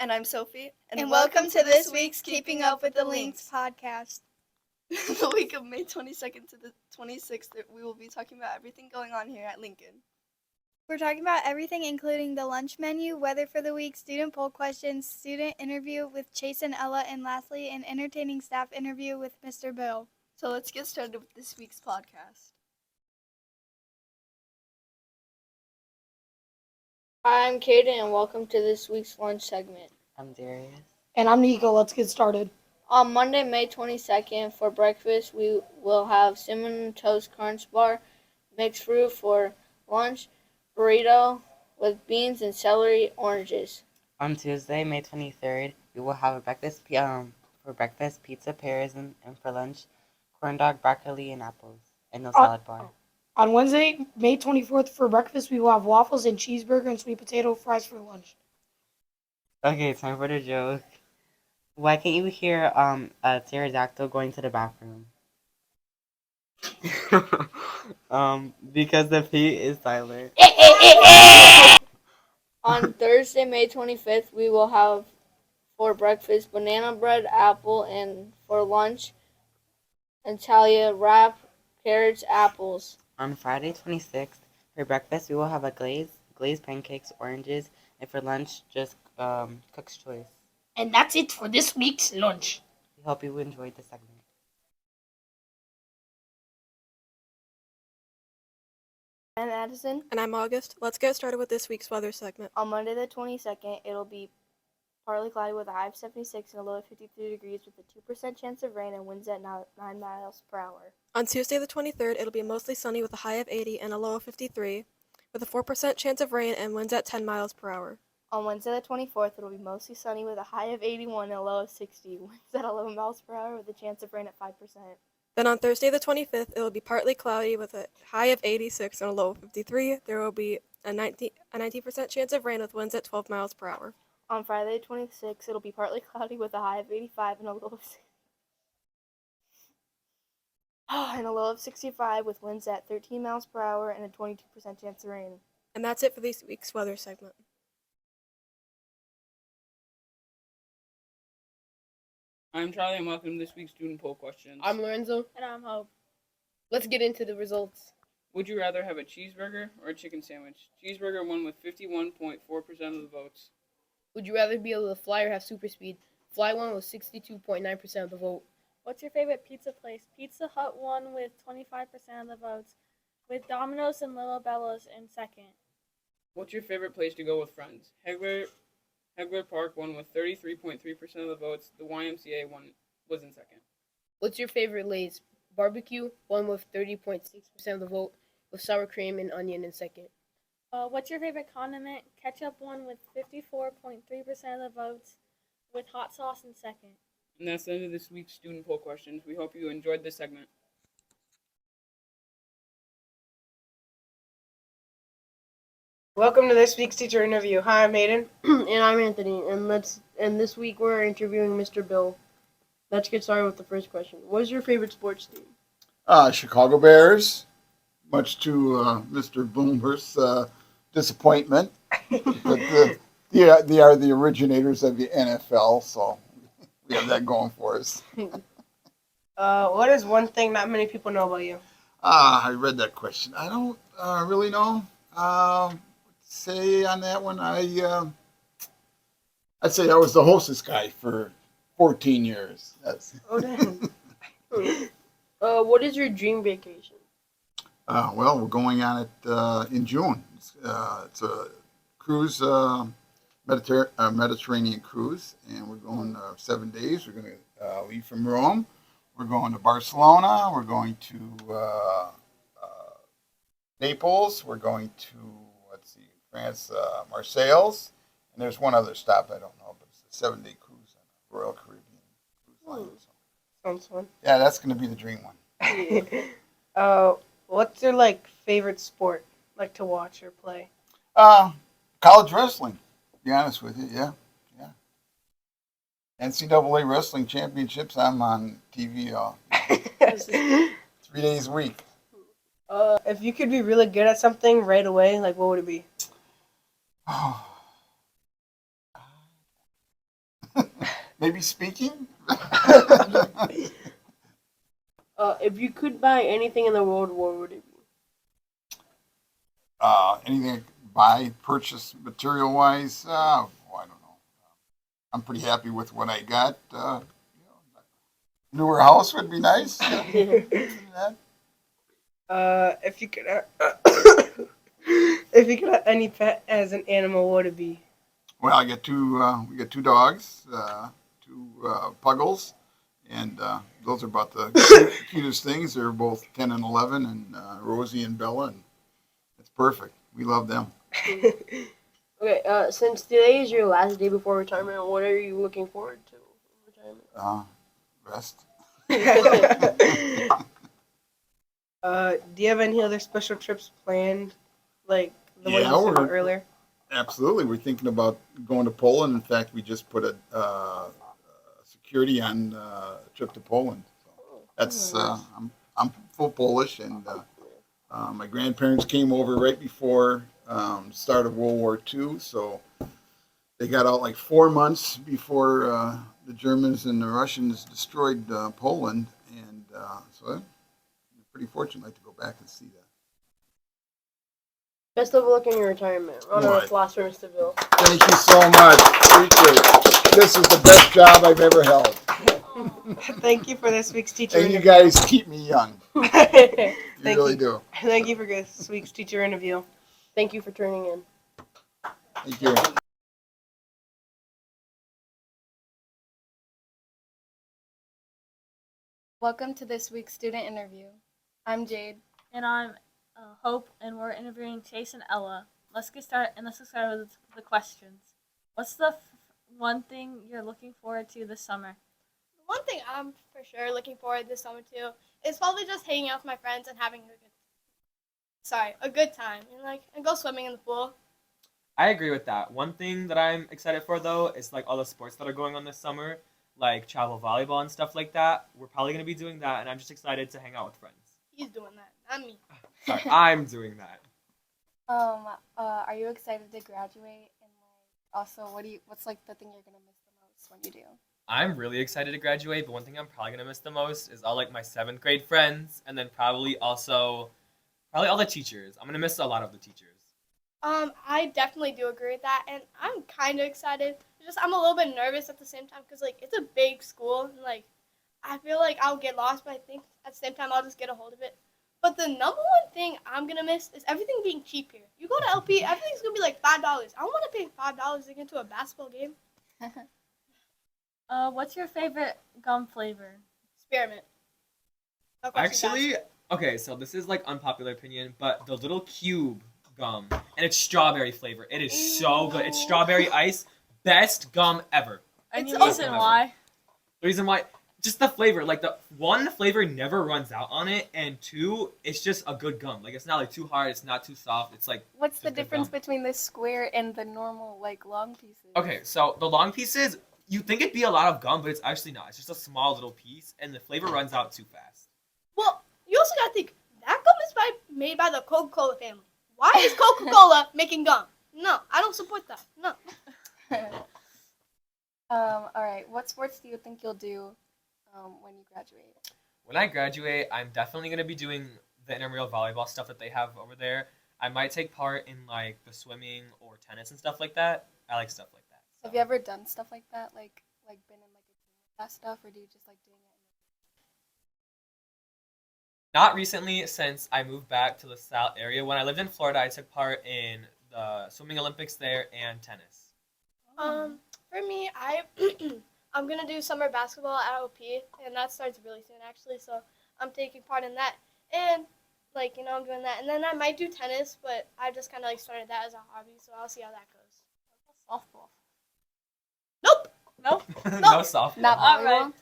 And I'm Sophie. And welcome to this week's Keeping Up With The Lynx podcast. The week of May 22nd to the 26th, we will be talking about everything going on here at Lincoln. We're talking about everything including the lunch menu, weather for the week, student poll questions, student interview with Chase and Ella, and lastly, an entertaining staff interview with Mr. Bill. So let's get started with this week's podcast. Hi, I'm Kaden, and welcome to this week's lunch segment. I'm Darius. And I'm Nico. Let's get started. On Monday, May 22nd, for breakfast, we will have Cinnamon Toast Crunch Bar, mixed fruit for lunch, burrito with beans and celery, oranges. On Tuesday, May 23rd, we will have for breakfast pizza, pears, and for lunch corn dog, broccoli, and apples, and no salad bar. On Wednesday, May 24th, for breakfast, we will have waffles and cheeseburger and sweet potato fries for lunch. Okay, time for the joke. Why can't you hear a pterodactyl going to the bathroom? Because the P is silent. On Thursday, May 25th, we will have for breakfast banana bread, apple, and for lunch, Italia wrap, carrots, apples. On Friday, 26th, for breakfast, we will have a glazed pancakes, oranges, and for lunch, just cook's choice. And that's it for this week's lunch. We hope you enjoyed the segment. I'm Addison. And I'm August. Let's get started with this week's weather segment. On Monday the 22nd, it'll be partly cloudy with a high of 76 and a low of 53 degrees with a 2% chance of rain and winds at 9 miles per hour. On Tuesday the 23rd, it'll be mostly sunny with a high of 80 and a low of 53, with a 4% chance of rain and winds at 10 miles per hour. On Wednesday the 24th, it'll be mostly sunny with a high of 81 and a low of 60, winds at 11 miles per hour with a chance of rain at 5%. Then on Thursday the 25th, it'll be partly cloudy with a high of 86 and a low of 53. There will be a 19% chance of rain with winds at 12 miles per hour. On Friday the 26th, it'll be partly cloudy with a high of 85 and a low of 65 with winds at 13 miles per hour and a 22% chance of rain. And that's it for this week's weather segment. I'm Charlie, and welcome to this week's student poll questions. I'm Lorenzo. And I'm Hope. Let's get into the results. Would you rather have a cheeseburger or a chicken sandwich? Cheeseburger won with 51.4% of the votes. Would you rather be able to fly or have super speed? Fly won with 62.9% of the vote. What's your favorite pizza place? Pizza Hut won with 25% of the votes, with Domino's and Little Bella's in second. What's your favorite place to go with friends? Hegler Park won with 33.3% of the votes. The YMCA was in second. What's your favorite Lay's? Barbecue won with 30.6% of the vote, with sour cream and onion in second. What's your favorite condiment? Ketchup won with 54.3% of the votes, with hot sauce in second. And that's the end of this week's student poll questions. We hope you enjoyed this segment. Welcome to this week's teacher interview. Hi, I'm Aiden. And I'm Anthony, and this week we're interviewing Mr. Bill. Let's get started with the first question. What is your favorite sports team? Chicago Bears, much to Mr. Bloomberg's disappointment. But they are the originators of the NFL, so we have that going for us. What is one thing not many people know about you? I read that question. I don't really know. Say on that one, I'd say I was the hostess guy for 14 years. Oh, dang. What is your dream vacation? Well, we're going on it in June. It's a cruise, Mediterranean cruise, and we're going 7 days. We're going to leave from Rome. We're going to Barcelona. We're going to Naples. We're going to, France, Marseilles. And there's one other stop I don't know, but it's a 7-day cruise on a Royal Caribbean cruise line. Sounds fun. Yeah, that's going to be the dream one. What's your favorite sport, to watch or play? College wrestling. To be honest with you, yeah. NCAA wrestling championships. I'm on TV 3 days a week. If you could be really good at something right away, what would it be? Maybe speaking? If you could buy anything in the world, what would it be? Anything I could buy, purchase material wise? Oh, I don't know. I'm pretty happy with what I got. Newer house would be nice. If you could, if you could have any pet as an animal, what would it be? Well, I got two. We got two dogs, two puggles, and those are about the cutest things. They're both 10 and 11, and Rosie and Bella, and it's perfect. We love them. Okay, since today is your last day before retirement, what are you looking forward to in retirement? Rest. Do you have any other special trips planned, like the one Yeah, you said about earlier? Absolutely. We're thinking about going to Poland. In fact, we just put a security on a trip to Poland. So that's I'm full Polish, and my grandparents came over right before start of World War II. So they got out like 4 months before the Germans and the Russians destroyed Poland, and so I'm pretty fortunate like to go back and see that. Best of luck in your retirement. Round of Right. applause for Mr. Bill. Thank you so much. Appreciate it. This is the best job I've ever held. Thank you for this week's teacher And you interview. guys keep me young. You really do. Thank you for this week's teacher interview. Thank you for turning in. Thank you. Welcome to this week's student interview. I'm Jade. And I'm Hope, and we're interviewing Chase and Ella. Let's get started with the questions. What's the one thing you're looking forward to this summer? One thing I'm for sure looking forward this summer to is probably just hanging out with my friends and having a good time and go swimming in the pool. I agree with that. One thing that I'm excited for though is like all the sports that are going on this summer, like travel volleyball and stuff like that. We're probably gonna be doing that, and I'm just excited to hang out with friends. He's doing that, not me. Sorry, I'm doing that. Are you excited to graduate? And also, what's like the thing you're gonna miss the most when you do? I'm really excited to graduate, but one thing I'm probably gonna miss the most is all like my 7th grade friends, and then probably all the teachers. I'm gonna miss a lot of the teachers. I definitely do agree with that, and I'm kind of excited. I'm a little bit nervous at the same time because it's a big school, and I feel like I'll get lost, but I think at the same time I'll just get a hold of it. But the number one thing I'm gonna miss is everything being cheap here. You go to LP, everything's gonna be like $5. I don't want to pay $5 to get into a basketball game. What's your favorite gum flavor? Spearmint. No questions Actually, asked. okay, so this is like unpopular opinion, but the little cube gum, and it's strawberry flavor. It is so good. It's strawberry ice, best gum ever. Any It's reason why? The reason why, just the flavor. Like the one flavor never runs out on it, and 2, it's just a good gum. Like it's not like too hard, it's not too soft. It's like What's the just good difference gum. between the square and the normal long pieces? Okay, so the long pieces, you think it'd be a lot of gum, but it's actually not. It's just a small little piece, and the flavor runs out too fast. Well, you also gotta think that gum is made by the Coca-Cola family. Why is Coca-Cola making gum? No, I don't support that. No. All right. What sports do you think you'll do when you graduate? When I graduate, I'm definitely gonna be doing the intramural volleyball stuff that they have over there. I might take part in like the swimming or tennis and stuff like that. I like stuff like that. Have you ever done stuff like that? Like been in like a team with that stuff, or do you just like doing it? Not recently, since I moved back to the South area. When I lived in Florida, I took part in the swimming Olympics there and tennis. For me, I'm gonna do summer basketball at OP, and that starts really soon actually. So I'm taking part in that, and I'm doing that, and then I might do tennis, but I just kind of started that as a hobby, so I'll see how that goes. Softball. Nope. Nope. No softball. Not volleyball.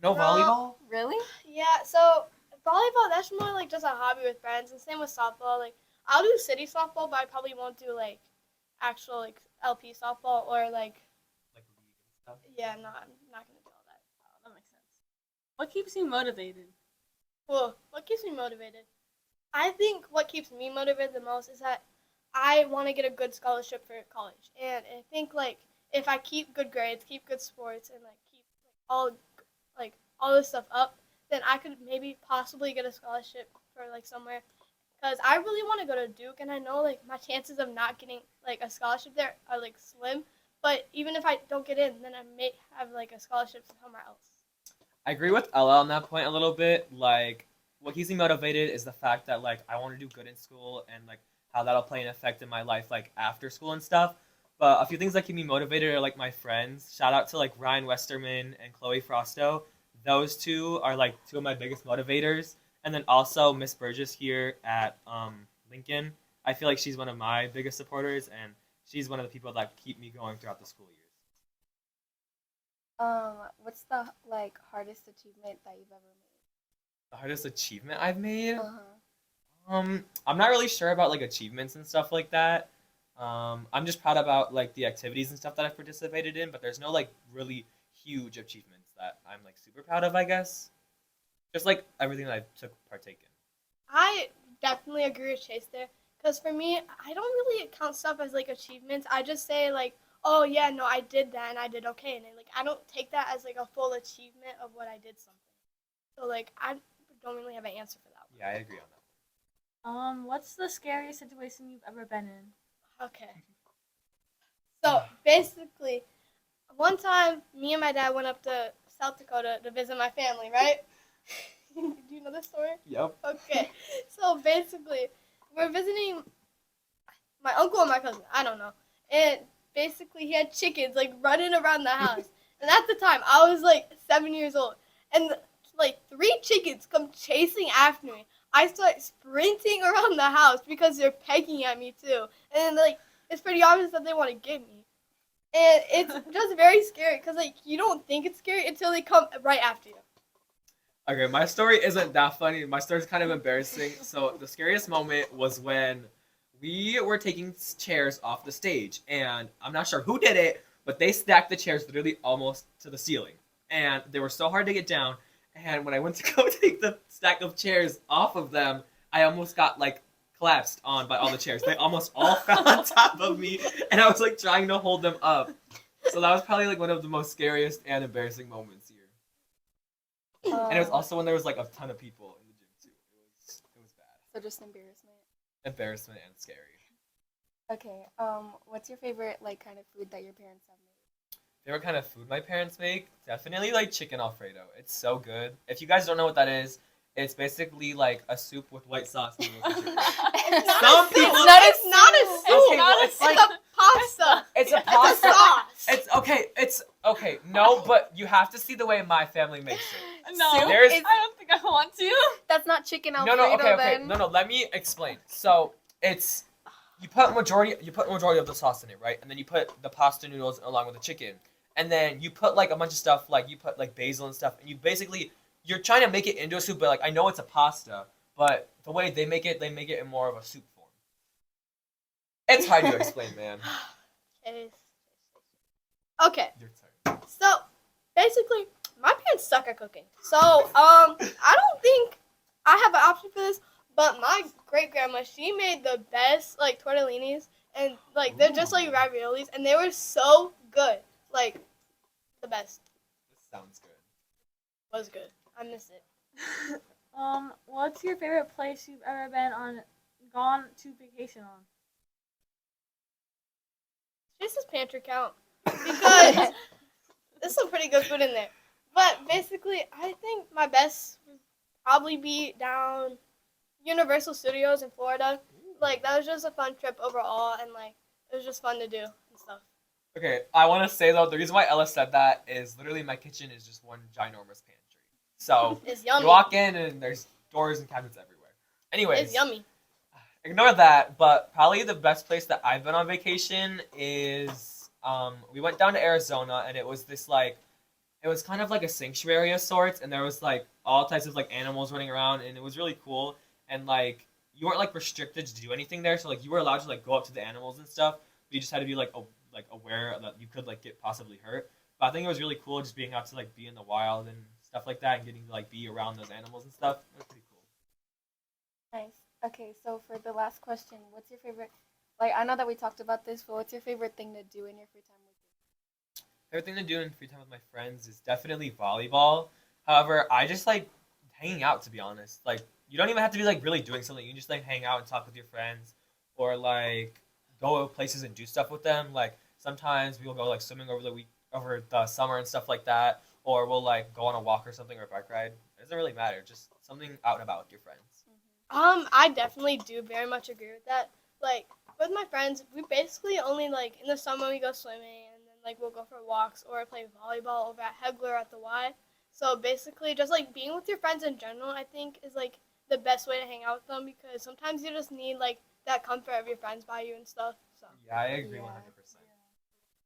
No volleyball? Really? Yeah. So volleyball, that's more like just a hobby with friends, and same with softball. I'll do city softball, but I probably won't do actual LP softball or Like league and stuff? yeah. No, I'm not gonna do all that. Oh, that makes sense. What keeps you motivated? Well, what keeps me motivated? I think what keeps me motivated the most is that I want to get a good scholarship for college. And I think, if I keep good grades, keep good sports, and like keep all this stuff up, then I could maybe possibly get a scholarship for like somewhere. Cause I really want to go to Duke, and I know like my chances of not getting like a scholarship there are like slim. But even if I don't get in, then I may have like a scholarship somewhere else. I agree with Ella on that point a little bit. Like, what keeps me motivated is the fact that like I want to do good in school and like how that'll play an effect in my life like after school and stuff. But a few things that keep me motivated are like my friends. Shout out to like Ryan Westerman and Chloe Frosto. Those two are like two of my biggest motivators. And then also Miss Burgess here at Lincoln. I feel like she's one of my biggest supporters, and she's one of the people that keep me going throughout the school years. What's the like hardest achievement that you've ever made? The hardest achievement I've made? Uh-huh. I'm not really sure about like achievements and stuff like that. I'm just proud about like the activities and stuff that I've participated in, but there's no like really huge achievements that I'm like super proud of, I guess. Just like everything that I took partake in. I definitely agree with Chase there. Because for me, I don't really count stuff as like achievements. I just say like, oh yeah, no, I did that and I did okay. And like I don't take that as like a full achievement of what I did something. So like I don't really have an answer for that one. Yeah, I agree on that. What's the scariest situation you've ever been in? Okay. So basically, one time me and my dad went up to South Dakota to visit my family, right? Do you know this story? Yep. Okay. So basically, we're visiting my uncle and my cousin. I don't know. And basically, he had chickens like running around the house. And at the time, I was like 7 years old. And like 3 chickens come chasing after me. I start sprinting around the house because they're pecking at me too. And like it's pretty obvious that they want to get me. And it's just very scary because like you don't think it's scary until they come right after you. Okay, my story isn't that funny. My story's kind of embarrassing. So the scariest moment was when we were taking chairs off the stage, and I'm not sure who did it, but they stacked the chairs literally almost to the ceiling, and they were so hard to get down. And when I went to go take the stack of chairs off of them, I almost got like collapsed on by all the chairs. They almost all fell on top of me, and I was like trying to hold them up. So that was probably like one of the most scariest and embarrassing moments here. And it was also when there was like a ton of people in the gym too. It was bad. So just embarrassment. Embarrassment and scary. Okay. What's your favorite like kind of food that your parents have made? Favorite kind of food my parents make? Definitely like chicken Alfredo. It's so good. If you guys don't know what that is, it's basically like a soup with white sauce noodles and chicken. Some people. It's not a soup. Okay, It's like a pasta. It's a pasta. It's okay. It's okay. No, but you have to see the way my family makes it. No, I don't think I want to. That's not chicken Alfredo. No, okay. Then. No. Let me explain. So it's you put majority of the sauce in it, right? And then you put the pasta noodles along with the chicken, and then you put like a bunch of stuff, like you put like basil and stuff, and you basically you're trying to make it into a soup. But like I know it's a pasta, but the way they make it in more of a soup form. It's hard to explain, man. Okay. Your turn. So basically, my parents suck at cooking. So I don't think I have an option for this. But my great grandma, she made the best like tortellinis, and like they're just like raviolis, and they were so good, like the best. This sounds good. Was good. I miss it. What's your favorite place you've ever gone to vacation on? Chase's pantry count because there's some pretty good food in there. But basically, I think my best would probably be down Universal Studios in Florida. Like that was just a fun trip overall, and like it was just fun to do and stuff. Okay, I want to say though, the reason why Ella said that is literally my kitchen is just one ginormous pantry. So It's yummy. you walk in and there's doors and cabinets everywhere. Anyways, It's yummy. Ignore that, but probably the best place that I've been on vacation is we went down to Arizona, and it was this like it was kind of like a sanctuary of sorts, and there was like all types of like animals running around, and it was really cool. And like you weren't like restricted to do anything there, so like you were allowed to like go up to the animals and stuff, but you just had to be like aware that you could like get possibly hurt. But I think it was really cool just being out to like be in the wild and stuff like that, and getting to like be around those animals and stuff. It was pretty cool. Nice. Okay, so for the last question, what's your favorite? Like I know that we talked about this, but what's your favorite thing to do in your free time with favorite thing to do in free time with my friends is definitely volleyball. However, I just like hanging out, to be honest. Like, you don't even have to be like really doing something. You can just like hang out and talk with your friends, or like go places and do stuff with them. Like sometimes we'll go like swimming over the summer and stuff like that, or we'll like go on a walk or something or a bike ride. It doesn't really matter. Just something out and about with your friends. I definitely do very much agree with that. Like with my friends, we basically only like in the summer we go swimming and then like we'll go for walks or play volleyball over at Hegler at the Y. So basically, just like being with your friends in general, I think is like the best way to hang out with them because sometimes you just need like that comfort of your friends by you and stuff. So Yeah, I agree Yeah. 100%.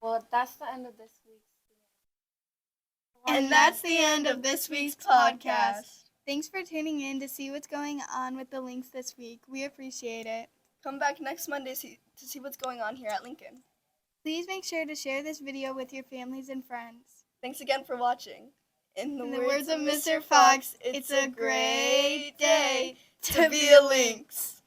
Well, that's the end of this week's. And that's the end of this week's podcast. Thanks for tuning in to see what's going on with the Lynx this week. We appreciate it. Come back next Monday to see what's going on here at Lincoln. Please make sure to share this video with your families and friends. Thanks again for watching. In the words of Mr. Fox, it's a great day to be a lynx.